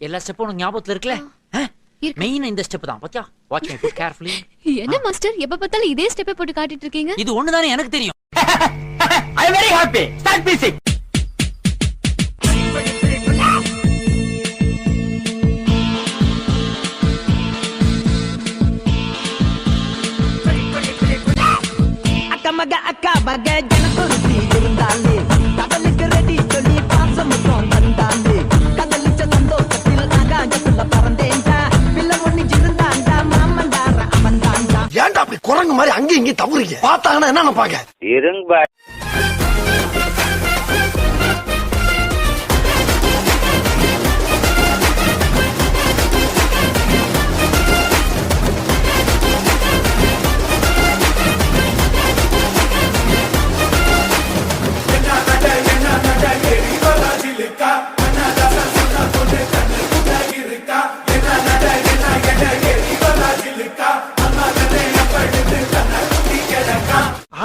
எல்லா ஸ்டெப்பும் உனக்கு ஞாபகத்துல இருக்குல்ல? மெயின் இந்த ஸ்டெப் தான். பாத்தியா? Watch my foot carefully. என்ன மாஸ்டர் எப்ப பார்த்தாலும் இதே ஸ்டெப்பை போட்டு காட்டிட்டு இருக்கீங்க? இது ஒண்ணுதானே எனக்கு தெரியும். I am very happy. Start music. அக்கா பக ஜனபுரி இருந்தாலே கடலுக்கு ரெடி சொல்லி பாசமும் வந்தாலே கடலிச்ச சந்தோஷத்தில் ஆகாயத்துல பறந்தேன்டா பிள்ளை ஒண்ணு இருந்தாண்டா மாமண்டார அவன்தாண்டா. ஏன்டா அப்படி குரங்கு மாதிரி அங்க இங்க தவறீங்க? பார்த்தாங்கன்னா என்ன நினைப்பாங்க? இருங்க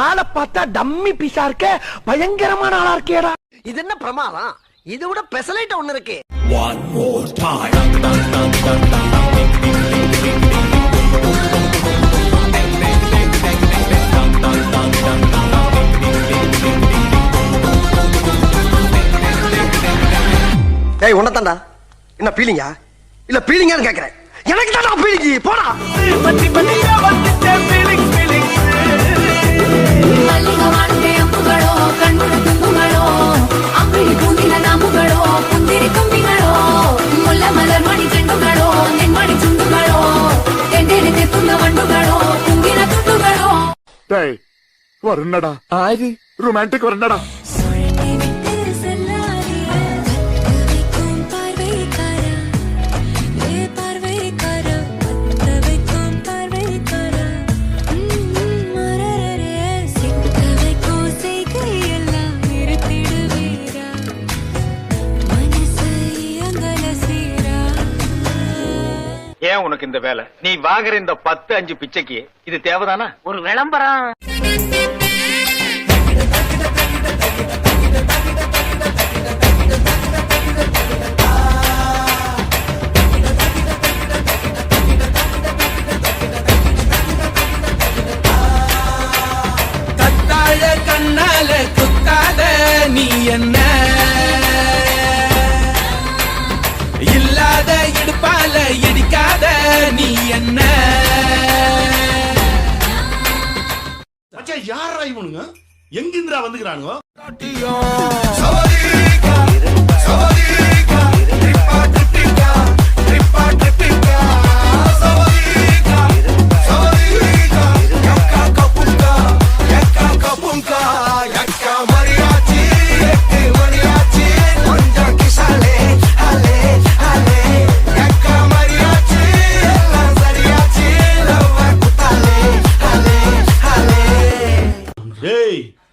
ஆளை பார்த்தா டம்மி பீஸா இருக்க, பயங்கரமான ஆளா இருக்கேடா. இது என்ன பிரமாதம்? இதை விட பெசலைட் ஒண்ணு இருக்கு. One more time. ஏய் உன்னதான்டா. என்ன பீலிங்கா? இல்ல பீலிங்கான்னு கேக்குறேன். எனக்கு தான் பீலிங்கி. போடா. വരണടാ ആര് റൊമാൻറ്റിക് വരണടാ. ஏன் உனக்கு இந்த வேலை? நீ வாங்குற இந்த 10-5 பிச்சைக்கு இது தேவைதானா? ஒரு விளம்பரம். கத்தாழ கண்ணால குத்தாத நீ என்ன இல்லாத இடுப்பால இடிக்காத நீ என்ன. யாரா இவனுங்க? எங்கிந்திரா வந்துக்கிறானுங்க?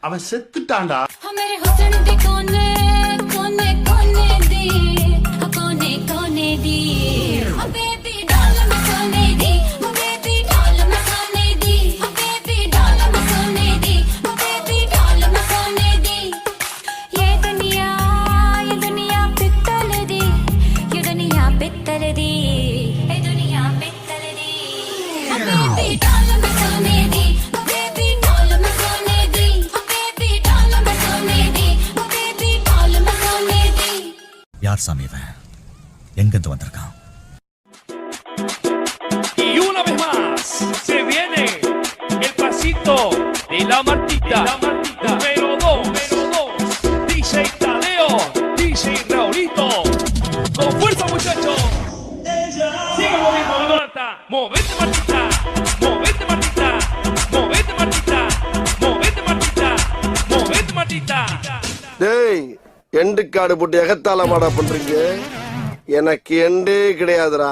அவன் செத்துட்டான்டா. யார் சாமி இவன்? எங்கிருந்து வந்திருக்கான்? Y una vez más se viene el pasito de la Martita, número 2, DJ Tadeo, DJ Raulito, con fuerza muchachos, sigue moviendo Marta, movete Martita, movete Martita, movete Martita, movete Martita, movete Martita. டேய் end காடு போட்டு எகத்தால மாடா பண்றீங்க. எனக்கு எண்டே கிடையாதுடா.